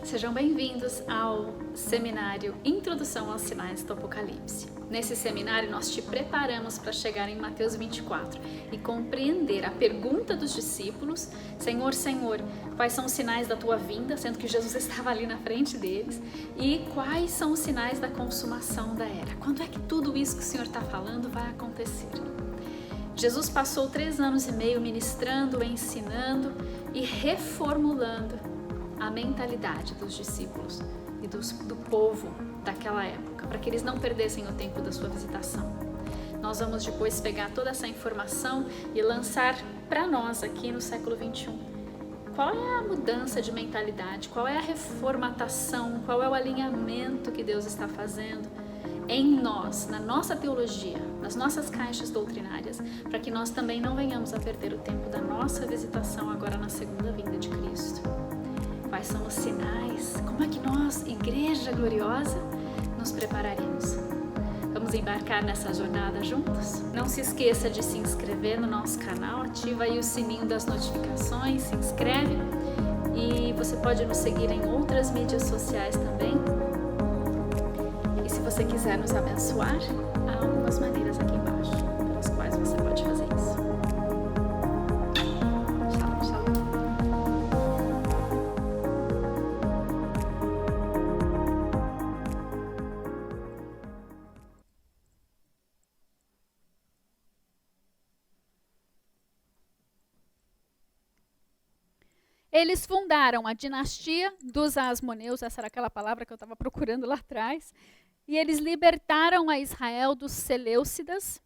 Sejam bem-vindos ao seminário Introdução aos Sinais do Apocalipse. Nesse seminário nós te preparamos para chegar em Mateus 24 e compreender a pergunta dos discípulos: Senhor, Senhor, quais são os sinais da tua vinda, sendo que Jesus estava ali na frente deles, e quais são os sinais da consumação da era? Quando é que tudo isso que o Senhor está falando vai acontecer? Jesus passou 3 anos e meio ministrando, ensinando e reformulando a mentalidade dos discípulos e do povo daquela época, para que eles não perdessem o tempo da sua visitação. Nós vamos depois pegar toda essa informação e lançar para nós aqui no século 21. Qual é a mudança de mentalidade? Qual é a reformatação? Qual é o alinhamento que Deus está fazendo em nós, na nossa teologia, nas nossas caixas doutrinárias, para que nós também não venhamos a perder o tempo da nossa visitação agora na segunda vinda de Cristo? Quais são os sinais? Como é que nós, Igreja Gloriosa, nos prepararemos? Vamos embarcar nessa jornada juntos? Não se esqueça de se inscrever no nosso canal, ativa aí o sininho das notificações, se inscreve. E você pode nos seguir em outras mídias sociais também. E se você quiser nos abençoar, há algumas maneiras aqui embaixo pelas quais você pode fazer isso. Shalom, shalom. Eles fundaram a dinastia dos Asmoneus, essa era aquela palavra que eu estava procurando lá atrás, e eles libertaram a Israel dos Seleucidas,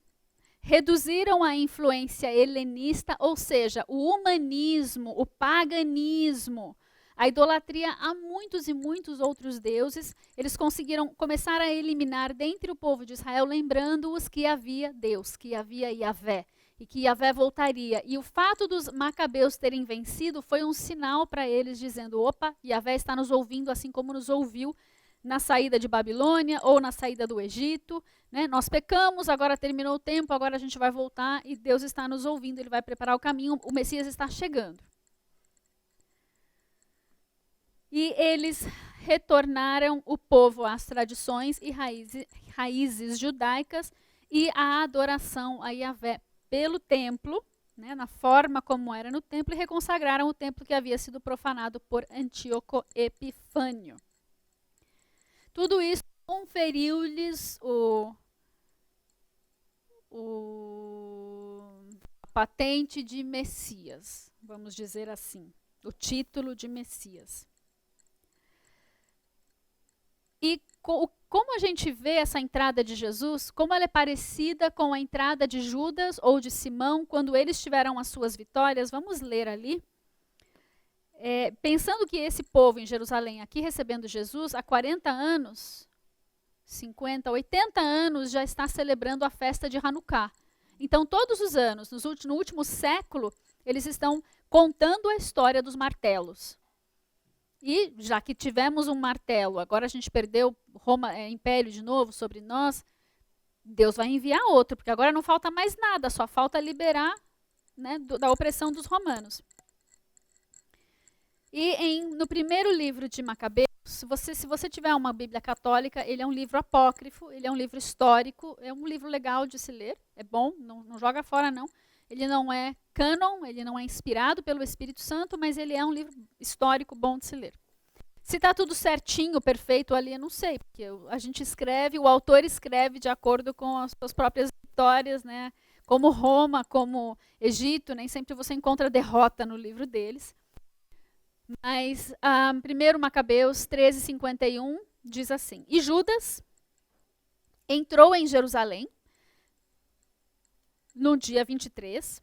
reduziram a influência helenista, ou seja, o humanismo, o paganismo, a idolatria a muitos e muitos outros deuses. Eles conseguiram começar a eliminar dentre o povo de Israel, lembrando-os que havia Deus, que havia Yahvé, e que Yahvé voltaria. E o fato dos macabeus terem vencido foi um sinal para eles, dizendo: opa, Yahvé está nos ouvindo assim como nos ouviu na saída de Babilônia ou na saída do Egito, né? Nós pecamos, agora terminou o tempo, agora a gente vai voltar e Deus está nos ouvindo, Ele vai preparar o caminho, o Messias está chegando. E eles retornaram o povo às tradições e raízes judaicas e à adoração a Yahvé pelo templo, né, na forma como era no templo, e reconsagraram o templo que havia sido profanado por Antíoco Epifânio. Tudo isso conferiu-lhes a patente de Messias, vamos dizer assim, o título de Messias. E como a gente vê essa entrada de Jesus, como ela é parecida com a entrada de Judas ou de Simão, quando eles tiveram as suas vitórias, vamos ler ali. Pensando que esse povo em Jerusalém, aqui recebendo Jesus, há 40 anos, 50, 80 anos, já está celebrando a festa de Hanukkah. Então, todos os anos, no último século, eles estão contando a história dos martelos. E, já que tivemos um martelo, agora a gente perdeu Império de novo sobre nós, Deus vai enviar outro, porque agora não falta mais nada, só falta liberar, né, da opressão dos romanos. E no primeiro livro de Macabeus, se você tiver uma Bíblia católica, ele é um livro apócrifo, ele é um livro histórico, é um livro legal de se ler, é bom, não joga fora não. Ele não é cânon, ele não é inspirado pelo Espírito Santo, mas ele é um livro histórico bom de se ler. Se está tudo certinho, perfeito ali, eu não sei, porque a gente escreve, o autor escreve de acordo com as suas próprias vitórias, né? Como Roma, como Egito, nem sempre você encontra derrota no livro deles. Mas, 1 Macabeus 13:51 diz assim: E Judas entrou em Jerusalém no dia 23,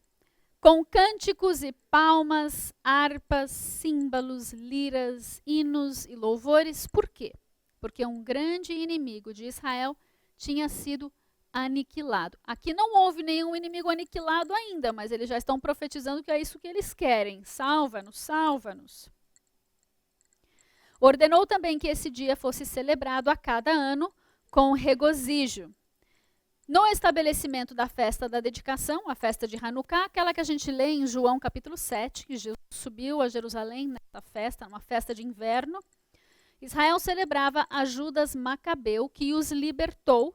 com cânticos e palmas, harpas, símbolos, liras, hinos e louvores. Por quê? Porque um grande inimigo de Israel tinha sido aniquilado. Aqui não houve nenhum inimigo aniquilado ainda, mas eles já estão profetizando que é isso que eles querem. Salva-nos, salva-nos. Ordenou também que esse dia fosse celebrado a cada ano com regozijo. No estabelecimento da festa da dedicação, a festa de Hanukkah, aquela que a gente lê em João capítulo 7, que Jesus subiu a Jerusalém nessa festa, uma festa de inverno, Israel celebrava a Judas Macabeu, que os libertou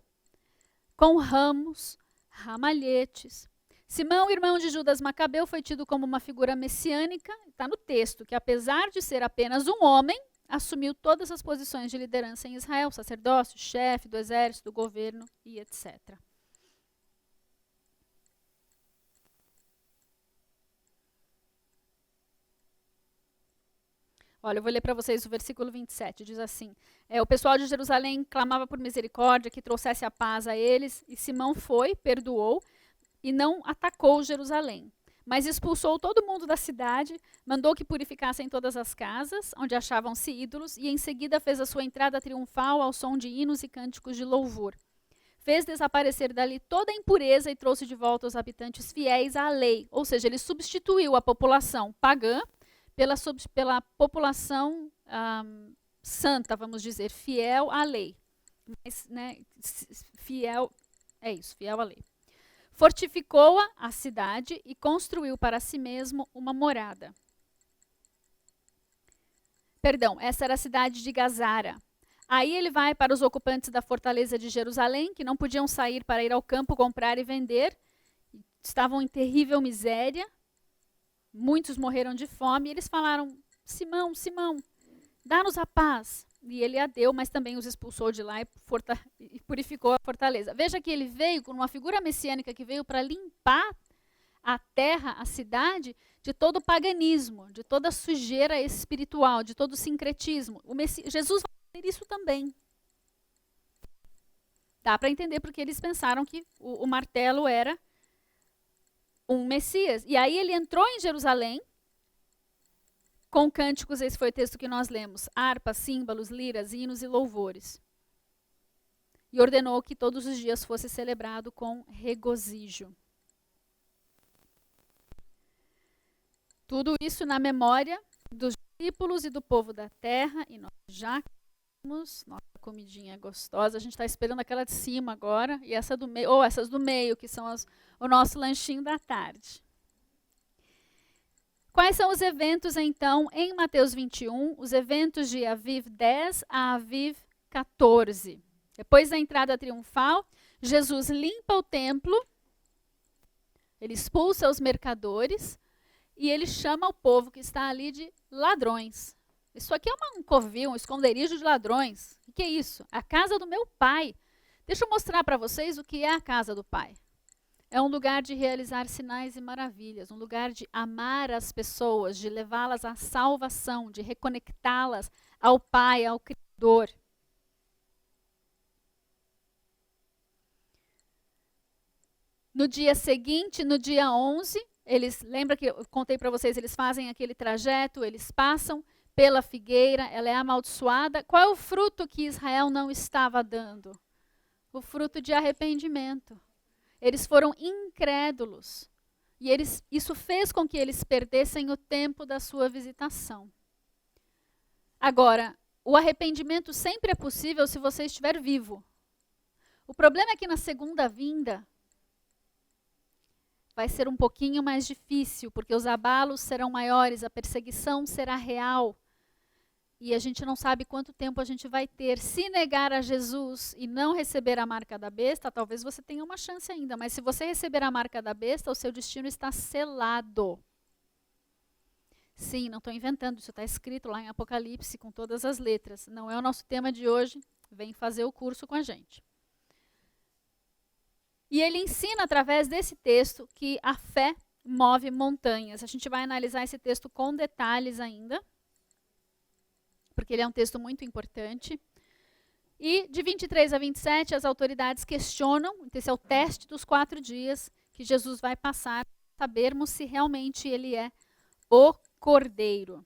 com ramos, ramalhetes. Simão, irmão de Judas Macabeu, foi tido como uma figura messiânica. Está no texto que, apesar de ser apenas um homem, assumiu todas as posições de liderança em Israel, sacerdócio, chefe do exército, do governo e etc. Olha, eu vou ler para vocês o versículo 27, diz assim: o pessoal de Jerusalém clamava por misericórdia, que trouxesse a paz a eles, e Simão foi, perdoou, e não atacou Jerusalém, mas expulsou todo mundo da cidade, mandou que purificassem todas as casas, onde achavam-se ídolos, e em seguida fez a sua entrada triunfal ao som de hinos e cânticos de louvor. Fez desaparecer dali toda a impureza e trouxe de volta os habitantes fiéis à lei, ou seja, ele substituiu a população pagã pela população santa, vamos dizer, fiel à lei. Mas, né, fiel à lei. Fortificou a cidade e construiu para si mesmo uma morada. Perdão, essa era a cidade de Gazara. Aí ele vai para os ocupantes da fortaleza de Jerusalém, que não podiam sair para ir ao campo comprar e vender, estavam em terrível miséria. Muitos morreram de fome, e eles falaram: Simão, Simão, dá-nos a paz. E ele a deu, mas também os expulsou de lá e purificou a fortaleza. Veja que ele veio com uma figura messiânica que veio para limpar a terra, a cidade, de todo o paganismo, de toda a sujeira espiritual, de todo o sincretismo. Jesus vai fazer isso também. Dá para entender porque eles pensaram que o martelo era um Messias. E aí ele entrou em Jerusalém com cânticos, esse foi o texto que nós lemos, harpas, símbolos, liras, hinos e louvores. E ordenou que todos os dias fosse celebrado com regozijo. Tudo isso na memória dos discípulos e do povo da terra. E nós já comemos nossa comidinha gostosa. A gente está esperando aquela de cima agora e essa do meio, ou essas do meio, que são o nosso lanchinho da tarde. Quais são os eventos, então, em Mateus 21? Os eventos de Aviv 10 a Aviv 14. Depois da entrada triunfal, Jesus limpa o templo, ele expulsa os mercadores e ele chama o povo que está ali de ladrões. Isso aqui é um covil, um esconderijo de ladrões. O que é isso? A casa do meu pai. Deixa eu mostrar para vocês o que é a casa do pai. É um lugar de realizar sinais e maravilhas, um lugar de amar as pessoas, de levá-las à salvação, de reconectá-las ao Pai, ao Criador. No dia seguinte, no dia 11, lembra que eu contei para vocês, eles fazem aquele trajeto, eles passam pela figueira, ela é amaldiçoada. Qual é o fruto que Israel não estava dando? O fruto de arrependimento. Eles foram incrédulos. E isso fez com que eles perdessem o tempo da sua visitação. Agora, o arrependimento sempre é possível se você estiver vivo. O problema é que na segunda vinda vai ser um pouquinho mais difícil, porque os abalos serão maiores, a perseguição será real. E a gente não sabe quanto tempo a gente vai ter. Se negar a Jesus e não receber a marca da besta, talvez você tenha uma chance ainda. Mas se você receber a marca da besta, o seu destino está selado. Sim, não estou inventando, isso está escrito lá em Apocalipse com todas as letras. Não é o nosso tema de hoje, vem fazer o curso com a gente. E ele ensina através desse texto que a fé move montanhas. A gente vai analisar esse texto com detalhes ainda, porque ele é um texto muito importante. E de 23 a 27, as autoridades questionam, esse é o teste dos 4 dias que Jesus vai passar, para sabermos se realmente ele é o Cordeiro.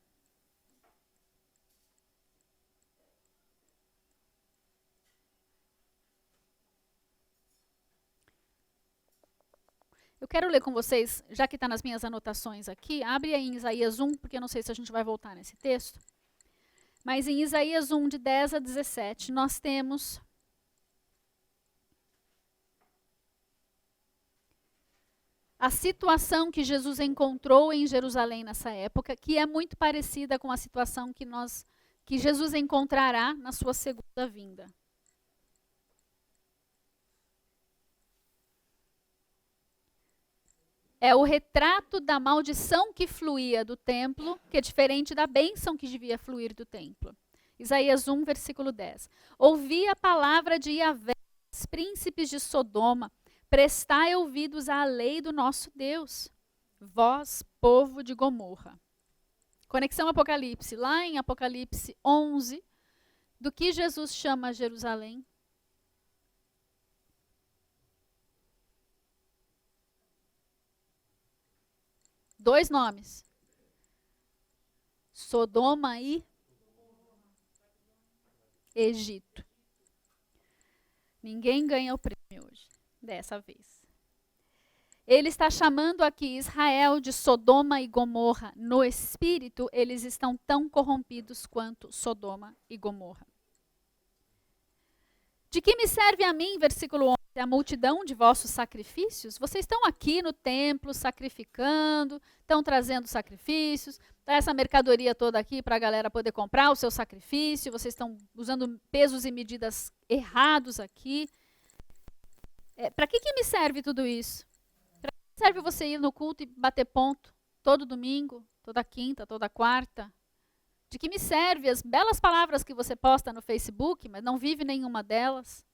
Eu quero ler com vocês, já que está nas minhas anotações aqui, abre aí em Isaías 1, porque eu não sei se a gente vai voltar nesse texto. Mas em Isaías 1, de 10 a 17, nós temos a situação que Jesus encontrou em Jerusalém nessa época, que é muito parecida com a situação que nós que Jesus encontrará na sua segunda vinda. É o retrato da maldição que fluía do templo, que é diferente da bênção que devia fluir do templo. Isaías 1, versículo 10. Ouvi a palavra de Yahvé, príncipes de Sodoma, prestai ouvidos à lei do nosso Deus, vós, povo de Gomorra. Conexão Apocalipse, lá em Apocalipse 11, do que Jesus chama Jerusalém? Dois nomes. Sodoma e Egito. Ninguém ganha o prêmio hoje, dessa vez. Ele está chamando aqui Israel de Sodoma e Gomorra. No espírito, eles estão tão corrompidos quanto Sodoma e Gomorra. De que me serve a mim, versículo 11, a multidão de vossos sacrifícios? Vocês estão aqui no templo sacrificando, estão trazendo sacrifícios, tá essa mercadoria toda aqui para a galera poder comprar o seu sacrifício, vocês estão usando pesos e medidas errados aqui. Para que me serve tudo isso? Para que serve você ir no culto e bater ponto todo domingo, toda quinta, toda quarta? De que me serve as belas palavras que você posta no Facebook, mas não vive nenhuma delas?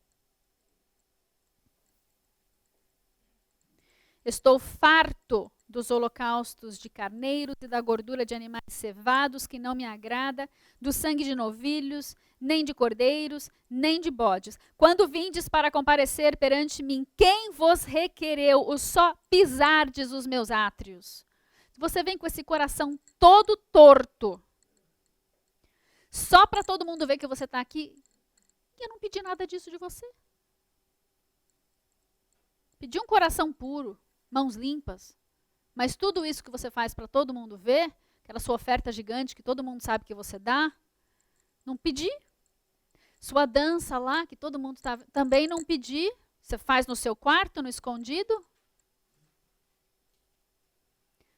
Estou farto dos holocaustos de carneiros e da gordura de animais cevados, que não me agrada, do sangue de novilhos, nem de cordeiros, nem de bodes. Quando vindes para comparecer perante mim, quem vos requereu o só pisardes os meus átrios? Você vem com esse coração todo torto, só para todo mundo ver que você está aqui, e eu não pedi nada disso de você. Pedi um coração puro, mãos limpas, mas tudo isso que você faz para todo mundo ver, aquela sua oferta gigante que todo mundo sabe que você dá, não pedi. Sua dança lá, que todo mundo também não pedi, você faz no seu quarto, no escondido.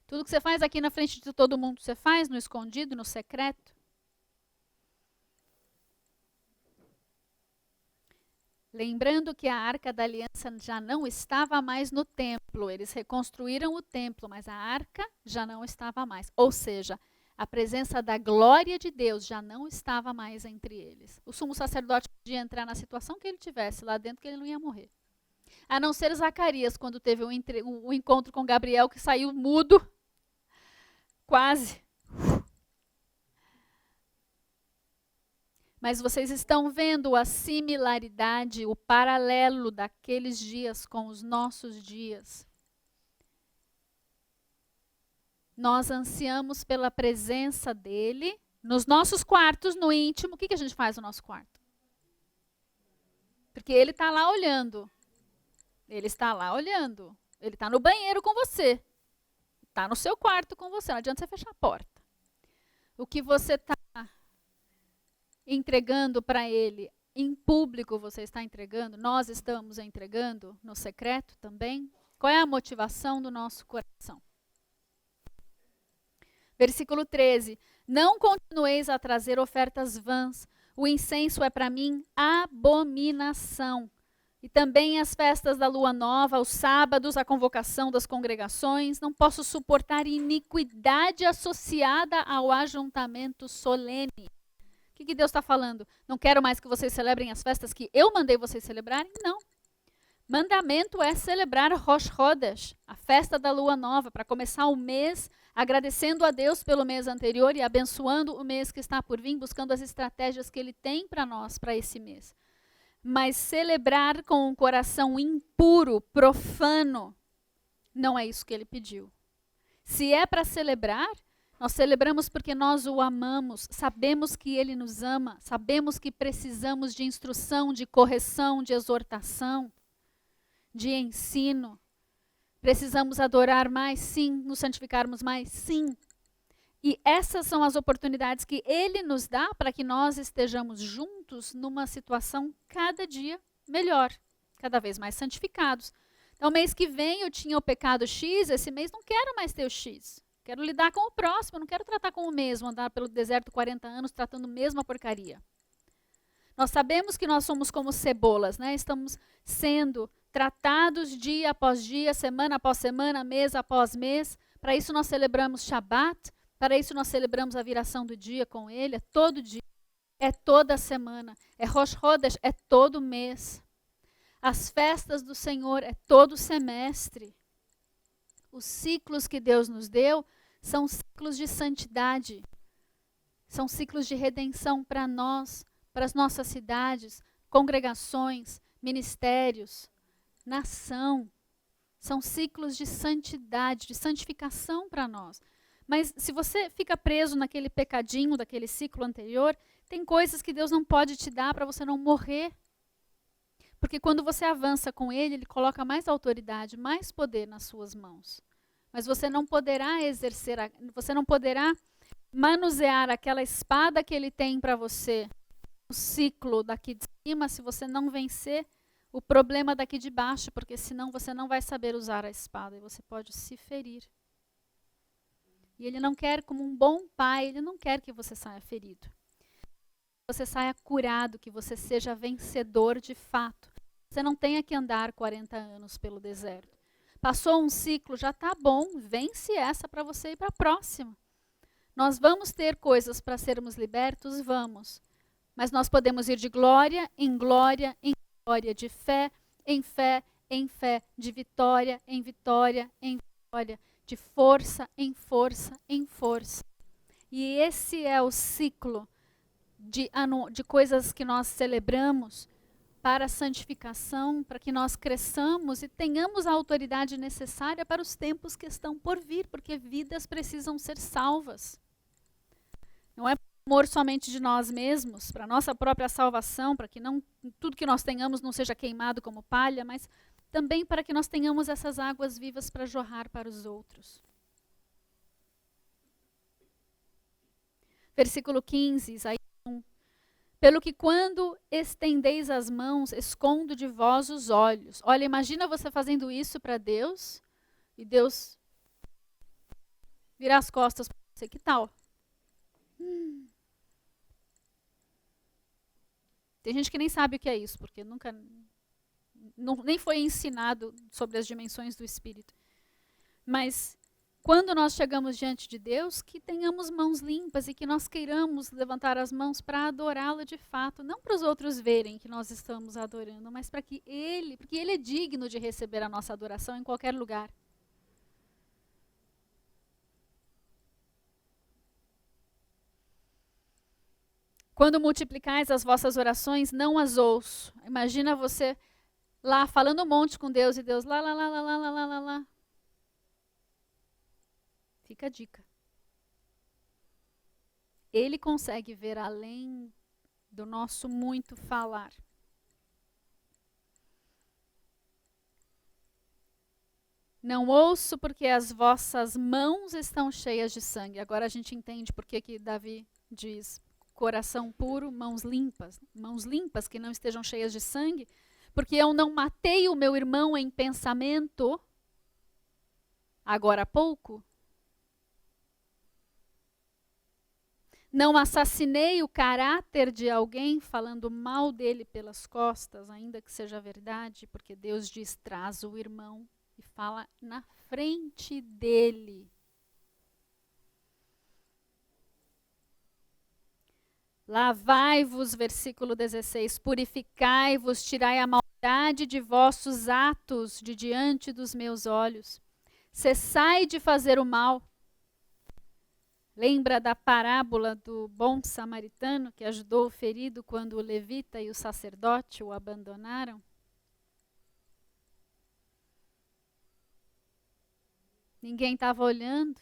Tudo que você faz aqui na frente de todo mundo, você faz no escondido, no secreto. Lembrando que a Arca da Aliança já não estava mais no templo. Eles reconstruíram o templo, mas a arca já não estava mais. Ou seja, a presença da glória de Deus já não estava mais entre eles. O sumo sacerdote podia entrar na situação que ele tivesse lá dentro, que ele não ia morrer. A não ser Zacarias, quando teve um encontro com Gabriel, que saiu mudo, quase. Mas vocês estão vendo a similaridade, o paralelo daqueles dias com os nossos dias. Nós ansiamos pela presença dele nos nossos quartos, no íntimo. O que a gente faz no nosso quarto? Porque ele está lá olhando. Ele está lá olhando. Ele está no banheiro com você. Está no seu quarto com você. Não adianta você fechar a porta. O que você está entregando para ele em público, você está entregando, nós estamos entregando no secreto também? Qual é a motivação do nosso coração? Versículo 13. Não continueis a trazer ofertas vãs, o incenso é para mim abominação. E também as festas da lua nova, os sábados, a convocação das congregações, não posso suportar iniquidade associada ao ajuntamento solene. O que Deus está falando? Não quero mais que vocês celebrem as festas que eu mandei vocês celebrarem? Não. Mandamento é celebrar Rosh Chodesh, a festa da lua nova, para começar o mês agradecendo a Deus pelo mês anterior e abençoando o mês que está por vir, buscando as estratégias que Ele tem para nós, para esse mês. Mas celebrar com um coração impuro, profano, não é isso que Ele pediu. Se é para celebrar, nós celebramos porque nós o amamos, sabemos que Ele nos ama, sabemos que precisamos de instrução, de correção, de exortação, de ensino. Precisamos adorar mais, sim, nos santificarmos mais, sim. E essas são as oportunidades que Ele nos dá para que nós estejamos juntos numa situação cada dia melhor, cada vez mais santificados. Então, mês que vem eu tinha o pecado X, esse mês não quero mais ter o X. Quero lidar com o próximo, não quero tratar com o mesmo, andar pelo deserto 40 anos tratando a mesma porcaria. Nós sabemos que nós somos como cebolas, né? Estamos sendo tratados dia após dia, semana após semana, mês após mês. Para isso nós celebramos Shabat, para isso nós celebramos a viração do dia com ele, é todo dia, é toda semana, é Rosh Chodesh, é todo mês. As festas do Senhor é todo semestre. Os ciclos que Deus nos deu são ciclos de santidade, são ciclos de redenção para nós, para as nossas cidades, congregações, ministérios, nação. São ciclos de santidade, de santificação para nós. Mas se você fica preso naquele pecadinho daquele ciclo anterior, tem coisas que Deus não pode te dar para você não morrer. Porque quando você avança com Ele, Ele coloca mais autoridade, mais poder nas suas mãos. Mas você não poderá você não poderá manusear aquela espada que Ele tem para você, o ciclo daqui de cima, se você não vencer o problema daqui de baixo, porque senão você não vai saber usar a espada e você pode se ferir. E Ele não quer, como um bom pai, Ele não quer que você saia ferido. Que você saia curado, que você seja vencedor de fato. Você não tenha que andar 40 anos pelo deserto. Passou um ciclo, já está bom, vence essa para você ir para a próxima. Nós vamos ter coisas para sermos libertos? Vamos. Mas nós podemos ir de glória em glória em glória, de fé em fé em fé, de vitória em vitória em vitória, de força em força em força. E esse é o ciclo de coisas que nós celebramos para a santificação, para que nós cresçamos e tenhamos a autoridade necessária para os tempos que estão por vir, porque vidas precisam ser salvas. Não é amor somente de nós mesmos, para a nossa própria salvação, para que não tudo que nós tenhamos não seja queimado como palha, mas também para que nós tenhamos essas águas vivas para jorrar para os outros. Versículo 15, Isaías 1. Pelo que quando estendeis as mãos, escondo de vós os olhos. Olha, imagina você fazendo isso para Deus, e Deus virar as costas para você. Que tal? Tem gente que nem sabe o que é isso, porque nem foi ensinado sobre as dimensões do Espírito. Mas quando nós chegamos diante de Deus, que tenhamos mãos limpas e que nós queiramos levantar as mãos para adorá-lo de fato, não para os outros verem que nós estamos adorando, mas para que porque Ele é digno de receber a nossa adoração em qualquer lugar. Quando multiplicais as vossas orações, não as ouço. Imagina você lá falando um monte com Deus e Deus lá. Fica a dica. Ele consegue ver além do nosso muito falar. Não ouço porque as vossas mãos estão cheias de sangue. Agora a gente entende por que Davi diz coração puro, mãos limpas que não estejam cheias de sangue, porque eu não matei o meu irmão em pensamento agora há pouco. Não assassinei o caráter de alguém falando mal dele pelas costas, ainda que seja verdade, porque Deus diz, traz o irmão e fala na frente dele. Lavai-vos, versículo 16, purificai-vos, tirai a maldade de vossos atos de diante dos meus olhos. Cessai de fazer o mal. Lembra da parábola do bom samaritano que ajudou o ferido quando o levita e o sacerdote o abandonaram? Ninguém estava olhando.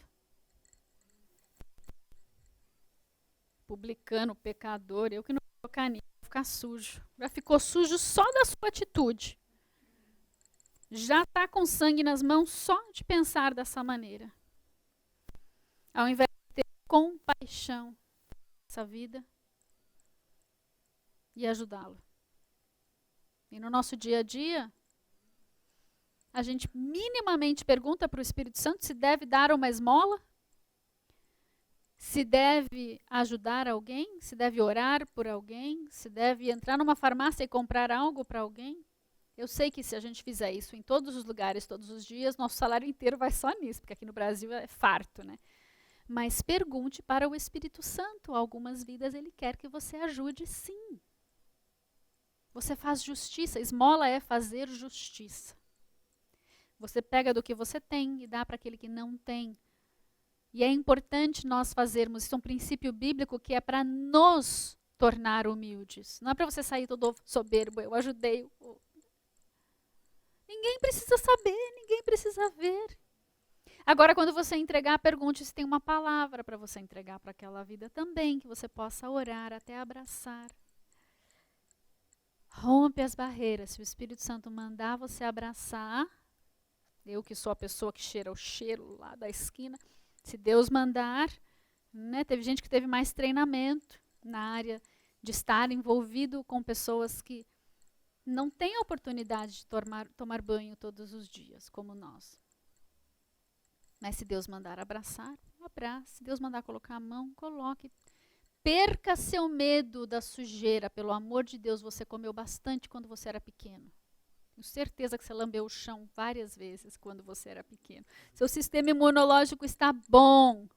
Publicano, pecador, eu que não vou tocar nisso, vou ficar sujo. Já ficou sujo só da sua atitude. Já está com sangue nas mãos só de pensar dessa maneira. Ao invés de ter compaixão nessa vida e ajudá-lo. E no nosso dia a dia, a gente minimamente pergunta para o Espírito Santo se deve dar uma esmola. se deve ajudar alguém, se deve orar por alguém, se deve entrar numa farmácia e comprar algo para alguém. Eu sei que se a gente fizer isso em todos os lugares, todos os dias, nosso salário inteiro vai só nisso, porque aqui no Brasil é farto, né? Mas pergunte para o Espírito Santo. Algumas vidas ele quer que você ajude, sim. Você faz justiça. Esmola é fazer justiça. Você pega do que você tem e dá para aquele que não tem. E é importante nós fazermos, isso é um princípio bíblico que é para nos tornar humildes. Não é para você sair todo soberbo, eu ajudei. Ninguém precisa saber, ninguém precisa ver. Agora, quando você entregar, pergunte se tem uma palavra para você entregar para aquela vida também, que você possa orar até abraçar. Rompe as barreiras. Se o Espírito Santo mandar você abraçar, eu que sou a pessoa que cheira o cheiro lá da esquina, se Deus mandar, né, teve gente que teve mais treinamento na área de estar envolvido com pessoas que não têm a oportunidade de tomar banho todos os dias, como nós. Mas se Deus mandar abraçar, abrace. Se Deus mandar colocar a mão, coloque. Perca seu medo da sujeira. Pelo amor de Deus, você comeu bastante quando você era pequeno. Tenho certeza que você lambeu o chão várias vezes quando você era pequeno. Seu sistema imunológico está bom.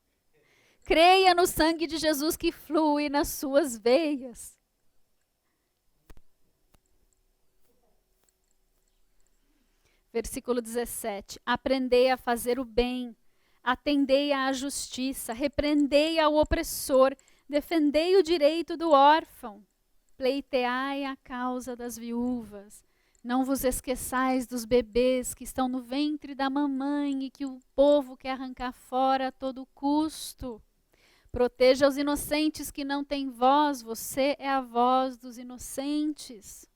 Creia no sangue de Jesus que flui nas suas veias. Versículo 17. Aprendei a fazer o bem, atendei à justiça, repreendei ao opressor, defendei o direito do órfão, pleiteai a causa das viúvas. Não vos esqueçais dos bebês que estão no ventre da mamãe e que o povo quer arrancar fora a todo custo. Proteja os inocentes que não têm voz, você é a voz dos inocentes.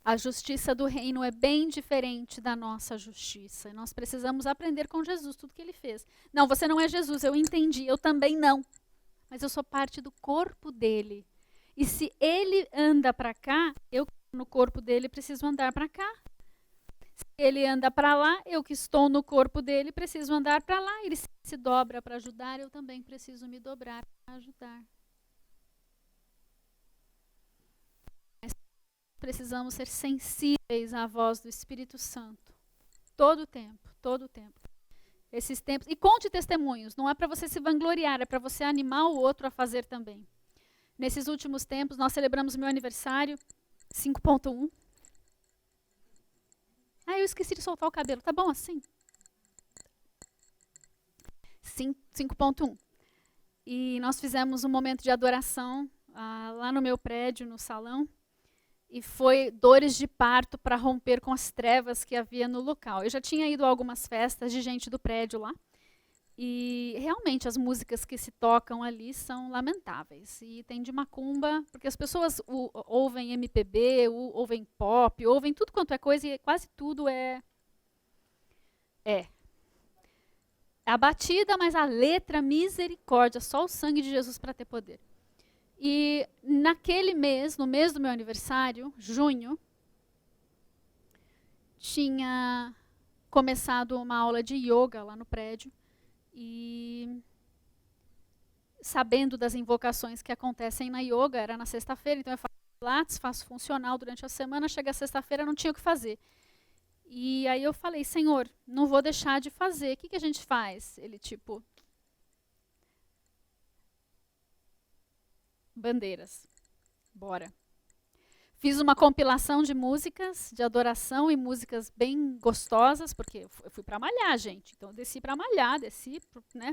A justiça do reino é bem diferente da nossa justiça. E nós precisamos aprender com Jesus tudo que ele fez. Não, você não é Jesus, eu entendi, eu também não. Mas eu sou parte do corpo dele. E se ele anda para cá, eu no corpo dele preciso andar para cá. Se ele anda para lá, eu que estou no corpo dele preciso andar para lá. Ele se dobra para ajudar, eu também preciso me dobrar para ajudar. Precisamos ser sensíveis à voz do Espírito Santo. Todo o tempo, todo o tempo. Esses tempos. E conte testemunhos. Não é para você se vangloriar, é para você animar o outro a fazer também. Nesses últimos tempos, nós celebramos meu aniversário, 5.1. Eu esqueci de soltar o cabelo. Tá bom assim? 5.1. E nós fizemos um momento de adoração lá no meu prédio, no salão. E foi dores de parto para romper com as trevas que havia no local. Eu já tinha ido a algumas festas de gente do prédio lá. E realmente as músicas que se tocam ali são lamentáveis. E tem de macumba, porque as pessoas ouvem MPB, ouvem pop, ouvem tudo quanto é coisa e quase tudo é a batida, mas a letra, misericórdia, só o sangue de Jesus para ter poder. E naquele mês, no mês do meu aniversário, junho, tinha começado uma aula de yoga lá no prédio. E sabendo das invocações que acontecem na yoga, era na sexta-feira, então eu faço pilates, faço funcional durante a semana, chega a sexta-feira, não tinha o que fazer. E aí eu falei, Senhor, não vou deixar de fazer, o que a gente faz? Ele bandeiras, bora. Fiz uma compilação de músicas de adoração e músicas bem gostosas, porque eu fui para malhar, gente. Então eu desci para malhar, desci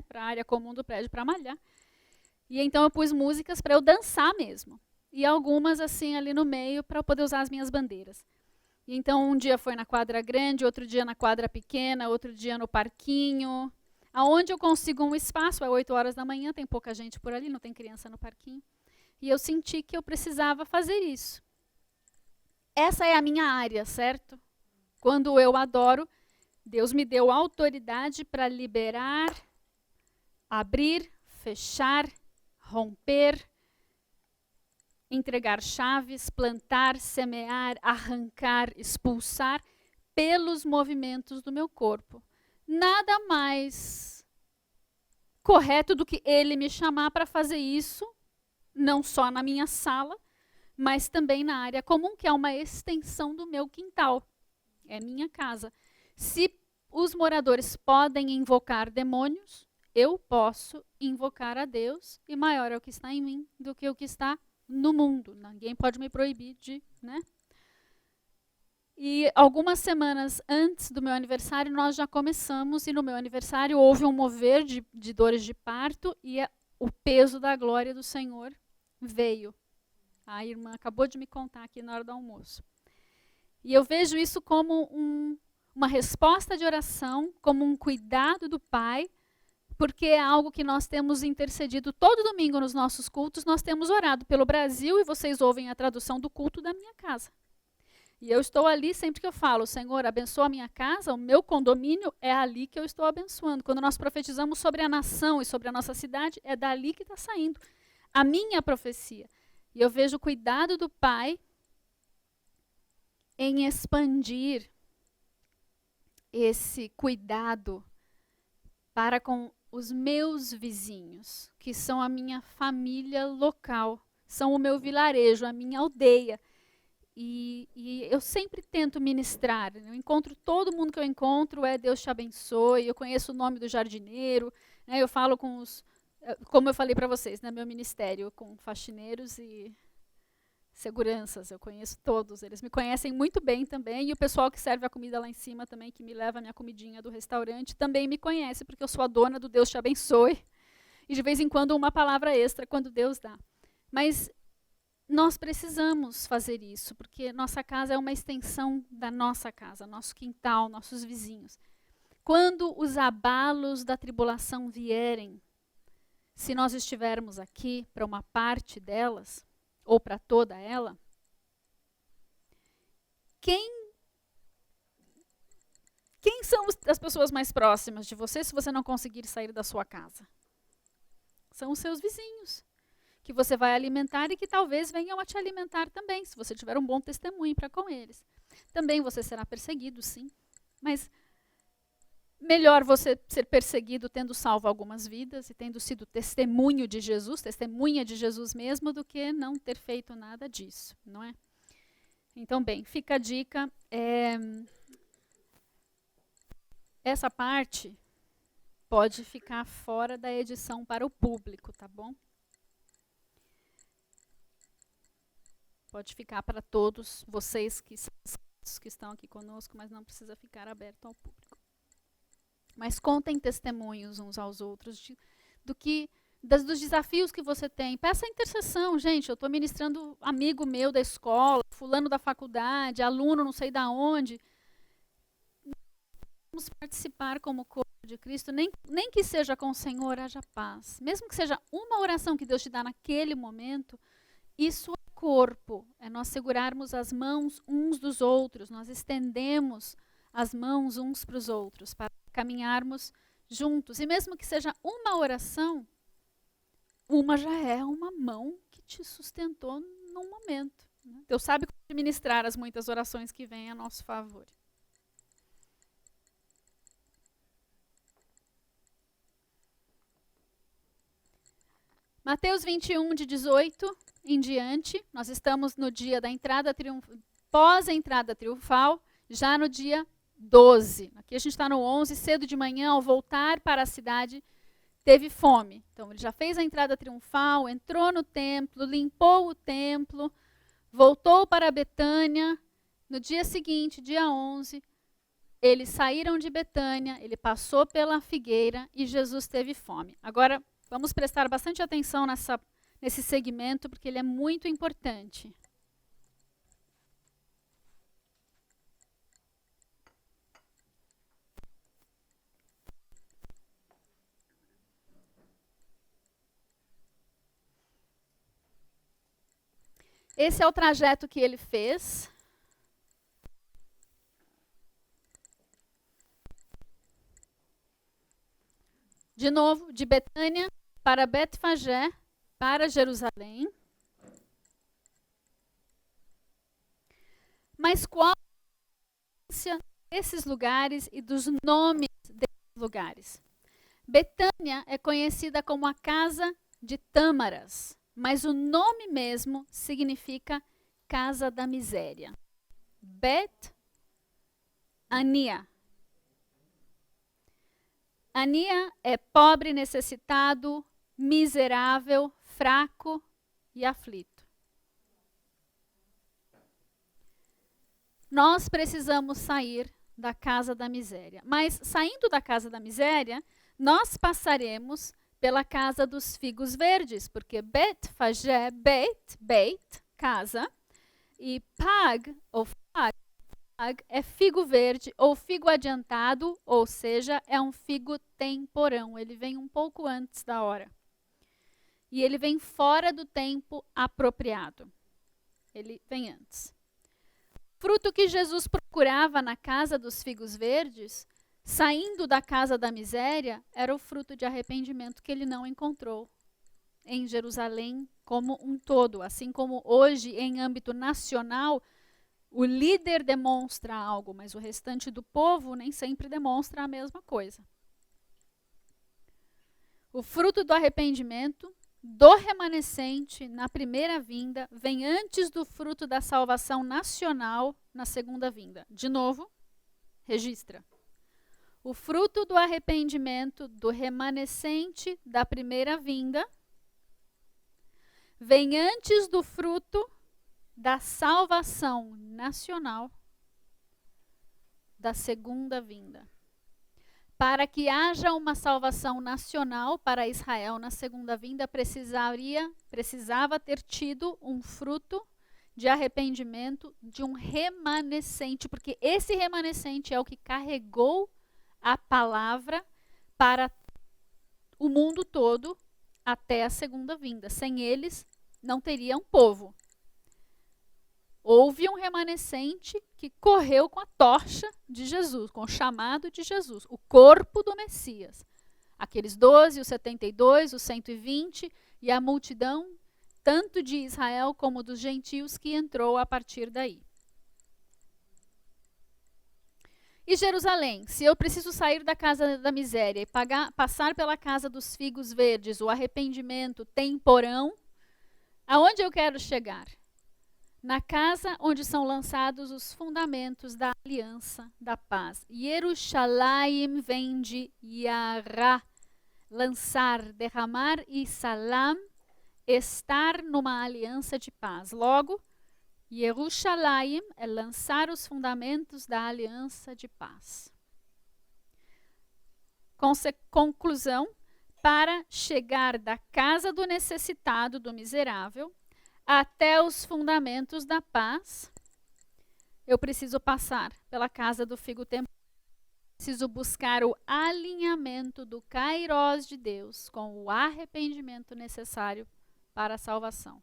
para a área comum do prédio para malhar. E então eu pus músicas para eu dançar mesmo. E algumas assim ali no meio para eu poder usar as minhas bandeiras. E então um dia foi na quadra grande, outro dia na quadra pequena, outro dia no parquinho. Aonde eu consigo um espaço, é 8 horas da manhã, tem pouca gente por ali, não tem criança no parquinho. E eu senti que eu precisava fazer isso. Essa é a minha área, certo? Quando eu adoro, Deus me deu autoridade para liberar, abrir, fechar, romper, entregar chaves, plantar, semear, arrancar, expulsar pelos movimentos do meu corpo. Nada mais correto do que ele me chamar para fazer isso, não só na minha sala, mas também na área comum, que é uma extensão do meu quintal. É minha casa. Se os moradores podem invocar demônios, eu posso invocar a Deus, e maior é o que está em mim do que o que está no mundo. Ninguém pode me proibir de, né? E algumas semanas antes do meu aniversário, nós já começamos, e no meu aniversário houve um mover de dores de parto, e o peso da glória do Senhor veio. A irmã acabou de me contar aqui na hora do almoço. E eu vejo isso como uma resposta de oração, como um cuidado do Pai, porque é algo que nós temos intercedido todo domingo nos nossos cultos. Nós temos orado pelo Brasil, e vocês ouvem a tradução do culto da minha casa. E eu estou ali sempre que eu falo, Senhor, abençoa a minha casa, o meu condomínio, é ali que eu estou abençoando. Quando nós profetizamos sobre a nação e sobre a nossa cidade, é dali que está saindo a minha profecia. E eu vejo o cuidado do Pai em expandir esse cuidado para com os meus vizinhos, que são a minha família local, são o meu vilarejo, a minha aldeia. E eu sempre tento ministrar. Eu encontro todo mundo que eu encontro, Deus te abençoe. Eu conheço o nome do jardineiro, né, eu falo com os, como eu falei para vocês, né, meu ministério, com faxineiros e seguranças, eu conheço todos. Eles me conhecem muito bem também, e o pessoal que serve a comida lá em cima também, que me leva a minha comidinha do restaurante, também me conhece, porque eu sou a dona do Deus te abençoe. E de vez em quando uma palavra extra, quando Deus dá. Mas nós precisamos fazer isso, porque nossa casa é uma extensão da nossa casa, nosso quintal, nossos vizinhos. Quando os abalos da tribulação vierem, se nós estivermos aqui para uma parte delas, ou para toda ela, quem são as pessoas mais próximas de você se você não conseguir sair da sua casa? São os seus vizinhos, que você vai alimentar e que talvez venham a te alimentar também, se você tiver um bom testemunho para com eles. Também você será perseguido, sim, mas melhor você ser perseguido tendo salvo algumas vidas e tendo sido testemunho de Jesus, testemunha de Jesus mesmo, do que não ter feito nada disso, não é? Então, bem, fica a dica. Essa parte pode ficar fora da edição para o público, tá bom? Pode ficar para todos vocês que estão aqui conosco, mas não precisa ficar aberto ao público. Mas contem testemunhos uns aos outros dos desafios que você tem. Peça intercessão, gente. Eu estou ministrando amigo meu da escola, fulano da faculdade, aluno não sei da onde. Vamos participar como corpo de Cristo, nem que seja com o Senhor, haja paz. Mesmo que seja uma oração que Deus te dá naquele momento, isso é corpo. É nós segurarmos as mãos uns dos outros, nós estendemos as mãos uns para os outros, para caminharmos juntos. E mesmo que seja uma oração, uma já é uma mão que te sustentou num momento. Né? Deus sabe como administrar as muitas orações que vêm a nosso favor. Mateus 21, de 18 em diante, nós estamos no dia da entrada pós a entrada triunfal, já no dia 12. Aqui a gente está no 11, cedo de manhã, ao voltar para a cidade, teve fome. Então, ele já fez a entrada triunfal, entrou no templo, limpou o templo, voltou para Betânia. No dia seguinte, dia 11, eles saíram de Betânia, ele passou pela figueira e Jesus teve fome. Agora, vamos prestar bastante atenção nesse segmento, porque ele é muito importante. Esse é o trajeto que ele fez. De novo, de Betânia para Betfagé, para Jerusalém. Mas qual a importância desses lugares e dos nomes desses lugares? Betânia é conhecida como a casa de tâmaras, mas o nome mesmo significa casa da miséria. Bet-Ania. Ania é pobre, necessitado, miserável, fraco e aflito. Nós precisamos sair da casa da miséria. Mas saindo da casa da miséria, nós passaremos pela casa dos figos verdes, porque bet, fagé, beit, casa, e pag, ou fag, é figo verde ou figo adiantado, ou seja, é um figo temporão. Ele vem um pouco antes da hora. E ele vem fora do tempo apropriado. Ele vem antes. O fruto que Jesus procurava na casa dos figos verdes, saindo da casa da miséria, era o fruto de arrependimento que ele não encontrou em Jerusalém como um todo. Assim como hoje, em âmbito nacional, o líder demonstra algo, mas o restante do povo nem sempre demonstra a mesma coisa. O fruto do arrependimento do remanescente na primeira vinda vem antes do fruto da salvação nacional na segunda vinda. De novo, registra. O fruto do arrependimento do remanescente da primeira vinda vem antes do fruto da salvação nacional da segunda vinda. Para que haja uma salvação nacional para Israel na segunda vinda, precisava ter tido um fruto de arrependimento de um remanescente, porque esse remanescente é o que carregou a palavra para o mundo todo até a segunda vinda. Sem eles, não teria um povo. Houve um remanescente que correu com a tocha de Jesus, com o chamado de Jesus, o corpo do Messias. Aqueles 12, os 72, os 120 e a multidão, tanto de Israel como dos gentios, que entrou a partir daí. E Jerusalém, se eu preciso sair da casa da miséria e passar pela casa dos figos verdes, o arrependimento temporão, aonde eu quero chegar? Na casa onde são lançados os fundamentos da aliança da paz. Yerushalayim vem de Yara, lançar, derramar, e Salam, estar numa aliança de paz. Logo, Yerushalayim é lançar os fundamentos da aliança de paz. Conclusão, para chegar da casa do necessitado, do miserável, até os fundamentos da paz, eu preciso passar pela casa do figo temporal. Preciso buscar o alinhamento do Kairós de Deus com o arrependimento necessário para a salvação.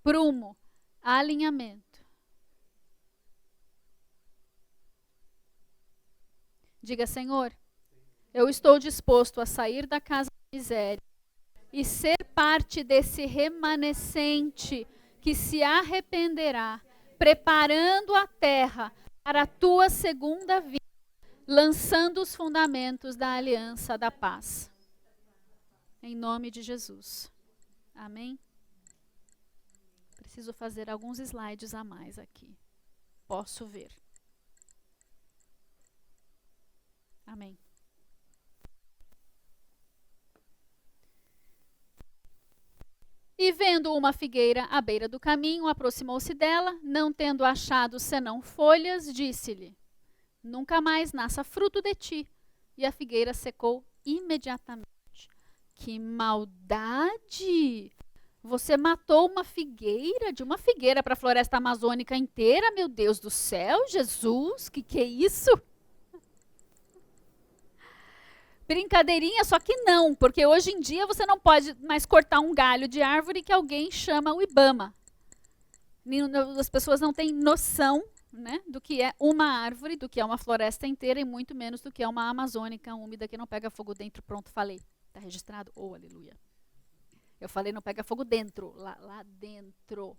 Prumo, alinhamento. Diga, Senhor, eu estou disposto a sair da casa da miséria e ser parte desse remanescente que se arrependerá, preparando a terra para a tua segunda vinda, lançando os fundamentos da aliança da paz. Em nome de Jesus. Amém? Preciso fazer alguns slides a mais aqui. Posso ver. Amém. E vendo uma figueira à beira do caminho, aproximou-se dela, não tendo achado senão folhas, disse-lhe: nunca mais nasça fruto de ti. E a figueira secou imediatamente. Que maldade! Você matou uma figueira, de uma figueira para a floresta amazônica inteira, meu Deus do céu, Jesus, que é isso? Brincadeirinha, só que não, porque hoje em dia você não pode mais cortar um galho de árvore que alguém chama o Ibama. As pessoas não têm noção, né, do que é uma árvore, do que é uma floresta inteira e muito menos do que é uma amazônica úmida que não pega fogo dentro. Pronto, falei. Está registrado? Oh, aleluia. Eu falei não pega fogo dentro, lá dentro.